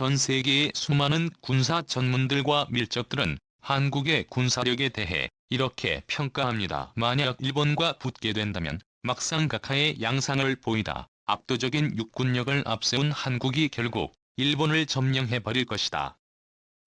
전 세계의 수많은 군사 전문들과 밀적들은 한국의 군사력에 대해 이렇게 평가합니다. 만약 일본과 붙게 된다면 막상각하의 양상을 보이다 압도적인 육군력을 앞세운 한국이 결국 일본을 점령해버릴 것이다.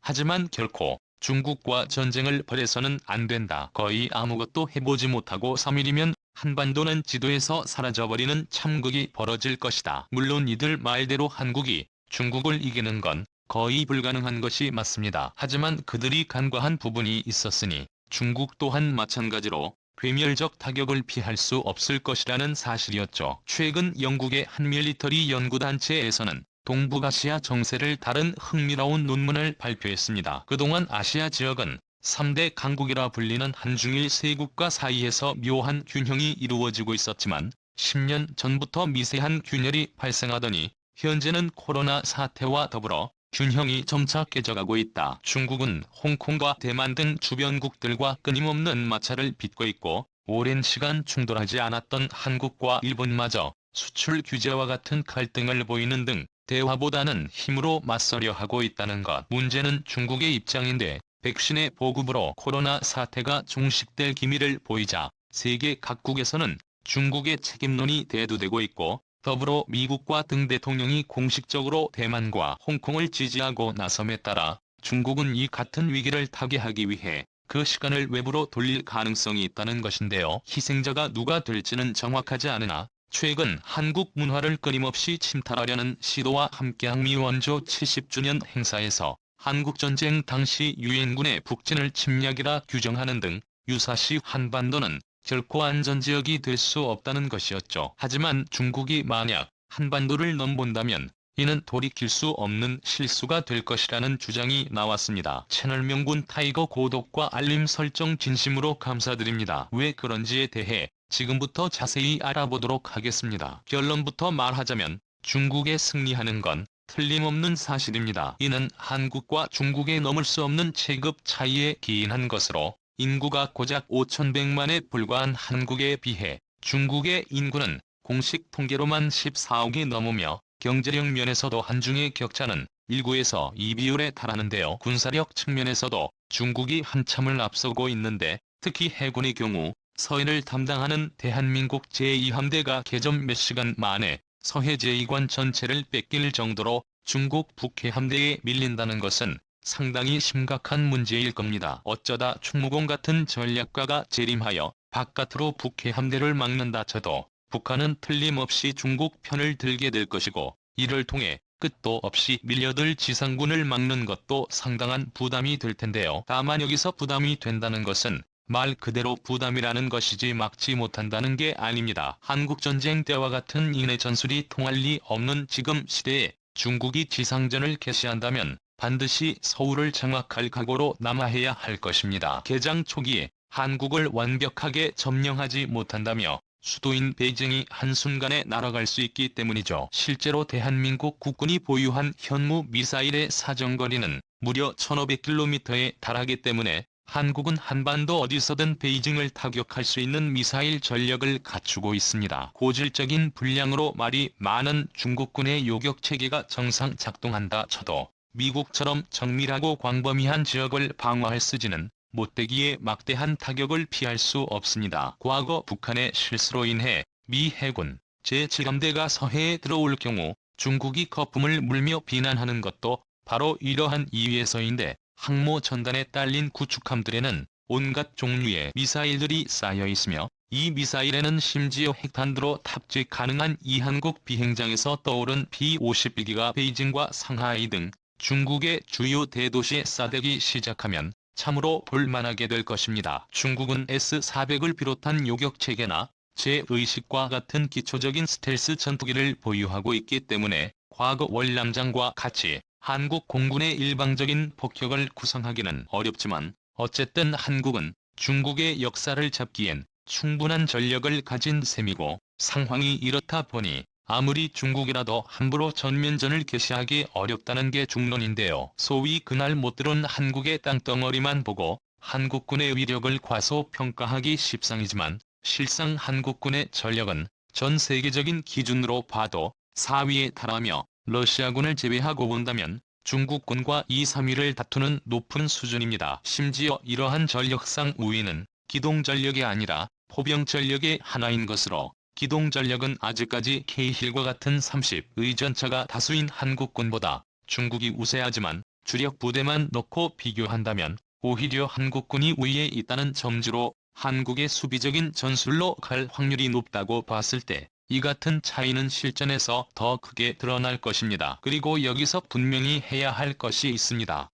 하지만 결코 중국과 전쟁을 벌여서는 안 된다. 거의 아무것도 해보지 못하고 3일이면 한반도는 지도에서 사라져버리는 참극이 벌어질 것이다. 물론 이들 말대로 한국이 중국을 이기는 건 거의 불가능한 것이 맞습니다. 하지만 그들이 간과한 부분이 있었으니 중국 또한 마찬가지로 괴멸적 타격을 피할 수 없을 것이라는 사실이었죠. 최근 영국의 한 밀리터리 연구단체에서는 동북아시아 정세를 다룬 흥미로운 논문을 발표했습니다. 그동안 아시아 지역은 3대 강국이라 불리는 한중일 세 국가 사이에서 묘한 균형이 이루어지고 있었지만 10년 전부터 미세한 균열이 발생하더니 현재는 코로나 사태와 더불어 균형이 점차 깨져가고 있다. 중국은 홍콩과 대만 등 주변국들과 끊임없는 마찰을 빚고 있고 오랜 시간 충돌하지 않았던 한국과 일본마저 수출 규제와 같은 갈등을 보이는 등 대화보다는 힘으로 맞서려 하고 있다는 것. 문제는 중국의 입장인데 백신의 보급으로 코로나 사태가 종식될 기미를 보이자 세계 각국에서는 중국의 책임론이 대두되고 있고 더불어 미국과 등 대통령이 공식적으로 대만과 홍콩을 지지하고 나섬에 따라 중국은 이 같은 위기를 타개하기 위해 그 시간을 외부로 돌릴 가능성이 있다는 것인데요. 희생자가 누가 될지는 정확하지 않으나 최근 한국 문화를 끊임없이 침탈하려는 시도와 함께 항미 원조 70주년 행사에서 한국전쟁 당시 유엔군의 북진을 침략이라 규정하는 등 유사시 한반도는 결코 안전지역이 될 수 없다는 것이었죠. 하지만 중국이 만약 한반도를 넘본다면 이는 돌이킬 수 없는 실수가 될 것이라는 주장이 나왔습니다. 채널 명군 타이거 구독과 알림 설정 진심으로 감사드립니다. 왜 그런지에 대해 지금부터 자세히 알아보도록 하겠습니다. 결론부터 말하자면 중국에 승리하는 건 틀림없는 사실입니다. 이는 한국과 중국의 넘을 수 없는 체급 차이에 기인한 것으로 인구가 고작 5,100만에 불과한 한국에 비해 중국의 인구는 공식 통계로만 14억이 넘으며 경제력 면에서도 한중의 격차는 1:2 비율에 달하는데요. 군사력 측면에서도 중국이 한참을 앞서고 있는데 특히 해군의 경우 서해를 담당하는 대한민국 제2함대가 개전 몇 시간 만에 서해 제2관 전체를 뺏길 정도로 중국 북해 함대에 밀린다는 것은 상당히 심각한 문제일 겁니다. 어쩌다 충무공 같은 전략가가 재림하여 바깥으로 북해 함대를 막는다 쳐도 북한은 틀림없이 중국 편을 들게 될 것이고 이를 통해 끝도 없이 밀려들 지상군을 막는 것도 상당한 부담이 될 텐데요. 다만 여기서 부담이 된다는 것은 말 그대로 부담이라는 것이지 막지 못한다는 게 아닙니다. 한국전쟁 때와 같은 인해 전술이 통할 리 없는 지금 시대에 중국이 지상전을 개시한다면 반드시 서울을 장악할 각오로 남하해야 할 것입니다. 개장 초기에 한국을 완벽하게 점령하지 못한다며 수도인 베이징이 한순간에 날아갈 수 있기 때문이죠. 실제로 대한민국 국군이 보유한 현무 미사일의 사정거리는 무려 1,500km에 달하기 때문에 한국은 한반도 어디서든 베이징을 타격할 수 있는 미사일 전력을 갖추고 있습니다. 고질적인 분량으로 말이 많은 중국군의 요격체계가 정상 작동한다 쳐도 미국처럼 정밀하고 광범위한 지역을 방어할 쓰지는 못되기에 막대한 타격을 피할 수 없습니다. 과거 북한의 실수로 인해 미 해군 제7함대가 서해에 들어올 경우 중국이 거품을 물며 비난하는 것도 바로 이러한 이유에서인데 항모 전단에 딸린 구축함들에는 온갖 종류의 미사일들이 쌓여 있으며 이 미사일에는 심지어 핵탄두로 탑재 가능한 이한국 비행장에서 떠오른 B-51기가 베이징과 상하이 등 중국의 주요 대도시에 쏴대기 시작하면 참으로 볼만하게 될 것입니다. 중국은 S-400을 비롯한 요격체계나 제-의식과 같은 기초적인 스텔스 전투기를 보유하고 있기 때문에 과거 월남장과 같이 한국 공군의 일방적인 폭격을 구성하기는 어렵지만 어쨌든 한국은 중국의 역사를 잡기엔 충분한 전력을 가진 셈이고 상황이 이렇다 보니 아무리 중국이라도 함부로 전면전을 개시하기 어렵다는 게 중론인데요. 소위 그날 못 들어온 한국의 땅덩어리만 보고 한국군의 위력을 과소평가하기 십상이지만 실상 한국군의 전력은 전 세계적인 기준으로 봐도 4위에 달하며 러시아군을 제외하고 본다면 중국군과 2, 3위를 다투는 높은 수준입니다. 심지어 이러한 전력상 우위는 기동전력이 아니라 포병전력의 하나인 것으로, 기동전력은 아직까지 K힐과 같은 30의 전차가 다수인 한국군보다 중국이 우세하지만 주력 부대만 넣고 비교한다면 오히려 한국군이 우위에 있다는 점주로 한국의 수비적인 전술로 갈 확률이 높다고 봤을 때 이 같은 차이는 실전에서 더 크게 드러날 것입니다. 그리고 여기서 분명히 해야 할 것이 있습니다.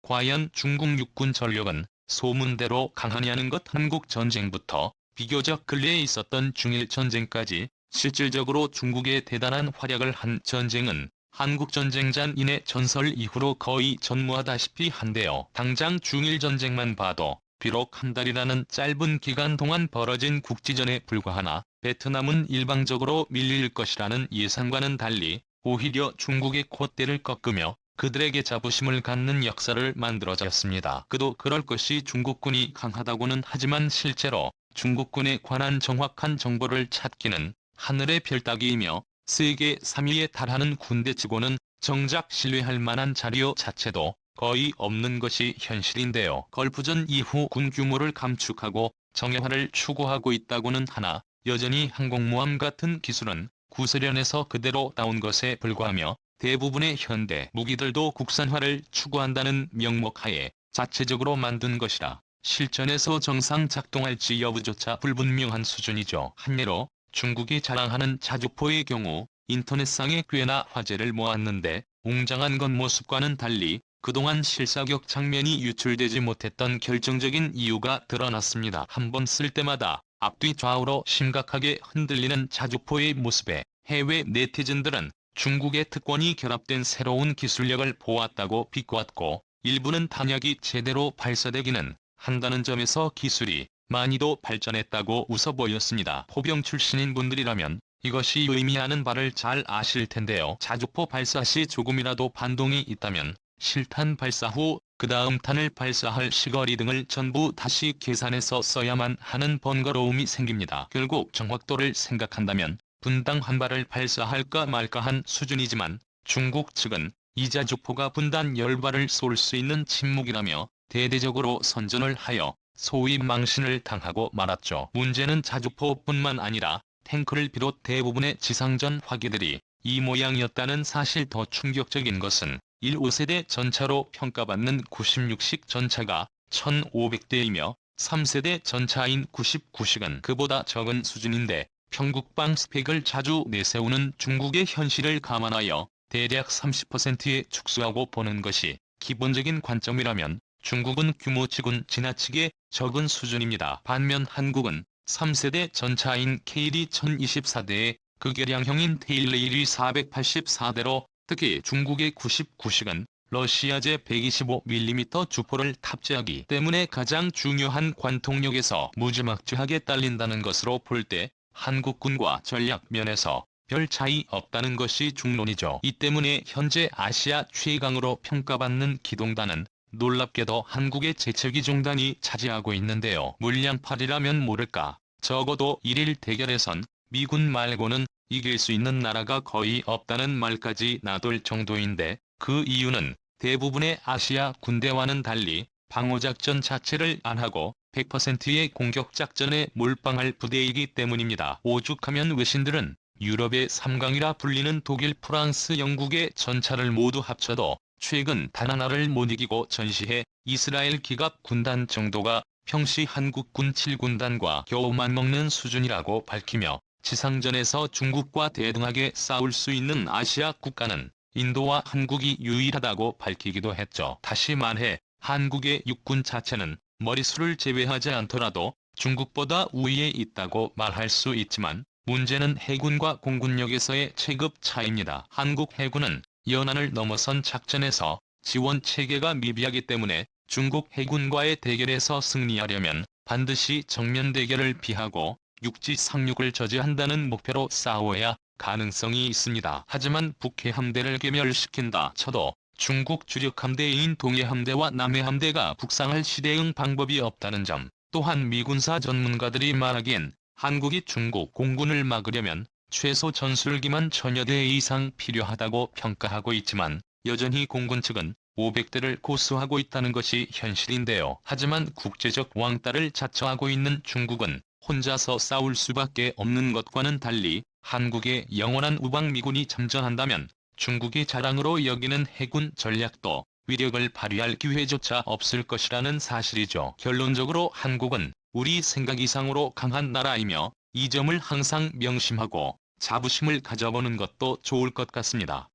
과연 중국 육군 전력은 소문대로 강하냐는 것. 한국 전쟁부터 비교적 근래에 있었던 중일 전쟁까지 실질적으로 중국의 대단한 활약을 한 전쟁은 한국전쟁잔인의 전설 이후로 거의 전무하다시피 한데요. 당장 중일 전쟁만 봐도 비록 한 달이라는 짧은 기간 동안 벌어진 국지전에 불과하나 베트남은 일방적으로 밀릴 것이라는 예상과는 달리 오히려 중국의 콧대를 꺾으며 그들에게 자부심을 갖는 역사를 만들어졌습니다. 그도 그럴 것이 중국군이 강하다고는 하지만 실제로 중국군에 관한 정확한 정보를 찾기는 하늘의 별 따기이며 세계 3위에 달하는 군대치고는 정작 신뢰할 만한 자료 자체도 거의 없는 것이 현실인데요. 걸프전 이후 군 규모를 감축하고 정예화를 추구하고 있다고는 하나 여전히 항공모함 같은 기술은 구소련에서 그대로 따온 것에 불과하며 대부분의 현대 무기들도 국산화를 추구한다는 명목하에 자체적으로 만든 것이라 실전에서 정상 작동할지 여부조차 불분명한 수준이죠. 한 예로 중국이 자랑하는 자주포의 경우 인터넷상에 꽤나 화제를 모았는데 웅장한 겉모습과는 달리 그동안 실사격 장면이 유출되지 못했던 결정적인 이유가 드러났습니다. 한 번 쓸 때마다 앞뒤 좌우로 심각하게 흔들리는 자주포의 모습에 해외 네티즌들은 중국의 특권이 결합된 새로운 기술력을 보았다고 비꼬았고, 일부는 탄약이 제대로 발사되기는 한다는 점에서 기술이 많이도 발전했다고 웃어 보였습니다. 포병 출신인 분들이라면 이것이 의미하는 바를 잘 아실 텐데요. 자주포 발사 시 조금이라도 반동이 있다면 실탄 발사 후 그 다음 탄을 발사할 시거리 등을 전부 다시 계산해서 써야만 하는 번거로움이 생깁니다. 결국 정확도를 생각한다면 분당 한 발을 발사할까 말까한 수준이지만 중국 측은 이 자주포가 분당 10발을 쏠 수 있는 침묵이라며 대대적으로 선전을 하여 소위 망신을 당하고 말았죠. 문제는 자주포뿐만 아니라 탱크를 비롯 대부분의 지상전 화기들이 이 모양이었다는 사실. 더 충격적인 것은 1, 5세대 전차로 평가받는 96식 전차가 1500대이며 3세대 전차인 99식은 그보다 적은 수준인데 평국방 스펙을 자주 내세우는 중국의 현실을 감안하여 대략 30%에 축소하고 보는 것이 기본적인 관점이라면 중국은 규모치곤 지나치게 적은 수준입니다. 반면 한국은 3세대 전차인 KD 1024대에 극여량형인 테일레일이 484대로 특히 중국의 99식은 러시아제 125mm 주포를 탑재하기 때문에 가장 중요한 관통력에서 무지막지하게 딸린다는 것으로 볼 때 한국군과 전략 면에서 별 차이 없다는 것이 중론이죠. 이 때문에 현재 아시아 최강으로 평가받는 기동단은 놀랍게도 한국의 제철기종단이 차지하고 있는데요. 물량팔이라면 모를까. 적어도 1일 대결에선 미군 말고는 이길 수 있는 나라가 거의 없다는 말까지 나돌 정도인데, 그 이유는 대부분의 아시아 군대와는 달리 방어작전 자체를 안 하고 100%의 공격작전에 몰빵할 부대이기 때문입니다. 오죽하면 외신들은 유럽의 3강이라 불리는 독일, 프랑스, 영국의 전차를 모두 합쳐도 최근 단 하나를 못 이기고 전시해 이스라엘 기갑 군단 정도가 평시 한국군 7군단과 겨우 맞먹는 수준이라고 밝히며 지상전에서 중국과 대등하게 싸울 수 있는 아시아 국가는 인도와 한국이 유일하다고 밝히기도 했죠. 다시 말해 한국의 육군 자체는 머릿수를 제외하지 않더라도 중국보다 우위에 있다고 말할 수 있지만 문제는 해군과 공군력에서의 체급 차이입니다. 한국 해군은 연안을 넘어선 작전에서 지원 체계가 미비하기 때문에 중국 해군과의 대결에서 승리하려면 반드시 정면 대결을 피하고 육지 상륙을 저지한다는 목표로 싸워야 가능성이 있습니다. 하지만 북해 함대를 괴멸시킨다 쳐도 중국 주력 함대인 동해 함대와 남해 함대가 북상할 시대응 방법이 없다는 점, 또한 미군사 전문가들이 말하기엔 한국이 중국 공군을 막으려면 최소 전술기만 1000여 대 이상 필요하다고 평가하고 있지만 여전히 공군 측은 500대를 고수하고 있다는 것이 현실인데요. 하지만 국제적 왕따를 자처하고 있는 중국은 혼자서 싸울 수밖에 없는 것과는 달리 한국의 영원한 우방미군이 참전한다면 중국이 자랑으로 여기는 해군 전략도 위력을 발휘할 기회조차 없을 것이라는 사실이죠. 결론적으로 한국은 우리 생각 이상으로 강한 나라이며 이 점을 항상 명심하고 자부심을 가져보는 것도 좋을 것 같습니다.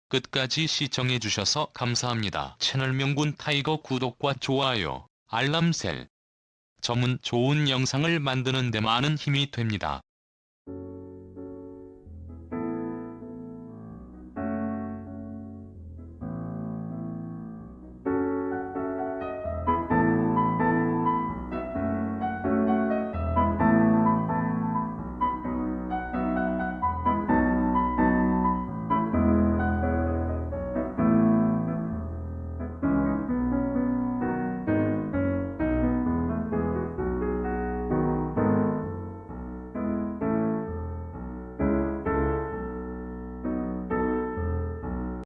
끝까지 시청해주셔서 감사합니다. 채널 명군 타이거 구독과 좋아요, 알람셀 점은 좋은 영상을 만드는 데 많은 힘이 됩니다.